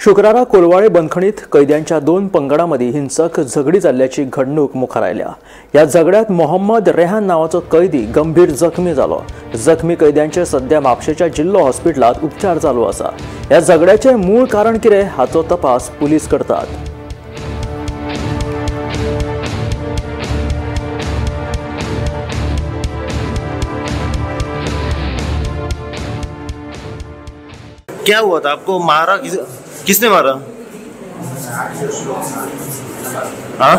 शुक्रारा कोलवाळे बंदखणीत कैद्यांच्या दोन पंगडांमध्ये हिंसक झगडी जाल्ल्याची घडणूक मुखार आयल्या। या झगड्यात मोहम्मद रेहान नावाचो कैदी गंभीर जखमी जालो। जखमी कैद्यांचे सध्या म्हापशेच्या जिल्लो हॉस्पिटलात उपचार चालू आसा। या झगड्याचे मूळ कारण कितें हाचो तपास पुलीस करतात। क्या हुआ था? आपको मारा किसने मारा? हाँ,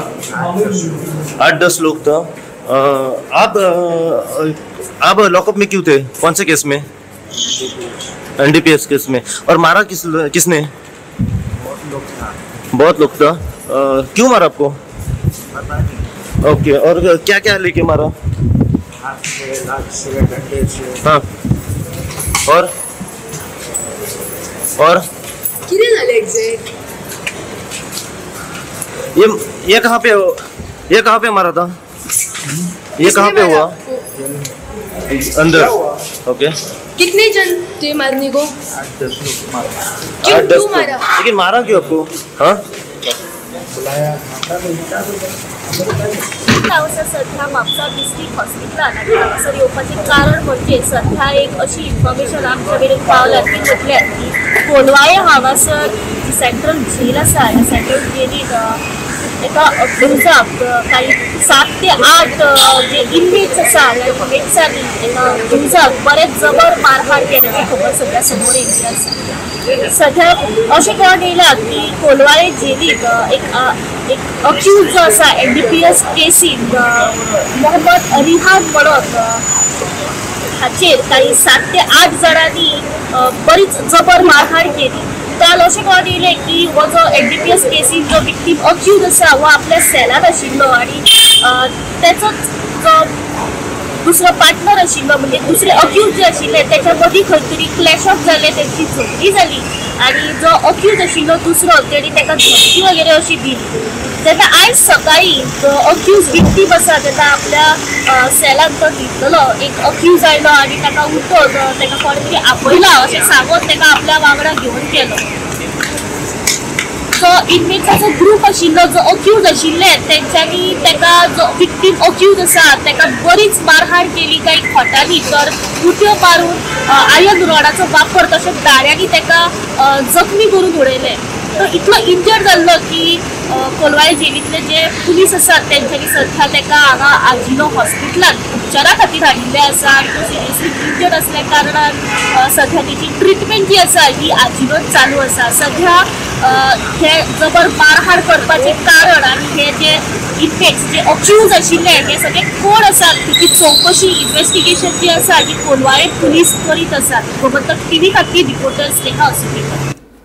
8-10 लोग था। आप लॉकअप में क्यों थे? कौन से केस में? एनडीपीएस केस में। और मारा किसने? बहुत लोग था। क्यों मारा आपको? ओके, और क्या क्या लेके मारा? हाँ, और ये कहाँ पे मारा था? ये कहाँ पे हुआ? अंदर। ओके, कितने जन थे मारने को? 8-10 मारा। लेकिन मारा क्यों आपको? हाँ, सध्या म्हापसा डिस्ट्रिक्ट हॉस्पिटलात आनी हांगासर येवपाचें कारण म्हणजे सध्या एक अशी इन्फॉर्मेशन आमच्या मेरेन पावल्या ती म्हटल्यार की कोलवाळे हांगासर जी सेंट्रल जेल आसा ह्या सेंट्रल जेलीत एका दिवसाक काही 7 ते 8 जे इनमेट्स आसा ह्या इनमेट्सांनी एका दिवसाक बरेच जबर मारहाण केल्याची खबर सध्या समोर येयल्ली आसा। सध्या अशें कळोन येयला की कोलवाळे जेलीत एक अक्यूज जो आसा एनडीपीएस केसीन मोहम्मद रिहान म्हणत हाचेर काही 7 ते 8 जाणांनी बरीच जबर मारहाण केली। काल अशें कळोन येयलें की हो जो एनडीपीएस केसीन जो विक्टीम अक्यूज आसा हो आपल्या सेलान आशिल्लो आनी तेचोच जो दुसरो पार्टनर आशिल्लो म्हणजे दुसरे अक्यूज जे आशिल्ले त्याच्या मदीं खंय तरी क्लॅश ऑफ जालें, तेंची झगडी जाली आनी जो अक्यूज आशिल्लो दुसरो तेणी ताका धमकी वगैरे अशी दिली। जेन्ना आयज सकाळी तो अक्यूज विक्टीम आसा तेन्ना आपल्या सेलान तो न्हिदलो एक अक्यूज आयलो आनी ताका उठोवन ताका कोणे तरी आपयला अशें सांगून ताका आपल्या वांगडा घेवन गेलो। जो इनमेट्साचो ग्रूप आशिल्लो जो अक्यूज आशिल्ले तेंच्यांनी ताका जो विक्टीम अक्यूज आसा ताका बरीच मारहाण केली काही खोटांनी, तर उट्यो मारून आयर्न रॉडाचो वापर तशेंच दाड्यांनी ताका जखमी करून उडयले। तो इतलो इंजर्ड जाल्लो की कोलवाळे जेलींतले जे पुलीस आसात तेंच्यांनी सध्या ताका हांगा आजिलो हॉस्पिटलांत उपचारा खातीर हाडिल्ले आसा आनी तो सिरियसली इंजर्ड आसल्या कारणान सध्या तेची ट्रिटमेंट जी आसा ही आजिलोच चालू आसा। सध्या हे जबर मारहाण करपाचें कारण आनी हे जे इनमेट्स जे अक्यूज आशिल्ले हे सगळे कोण आसात तेची चौकशी इन्व्हेस्टिगेशन जी आसा ही कोलवाळे पुलीस करीत आसात। गोमंतक टीव्ही खातीर रिपोर्टर्स रेखा असुकेकर।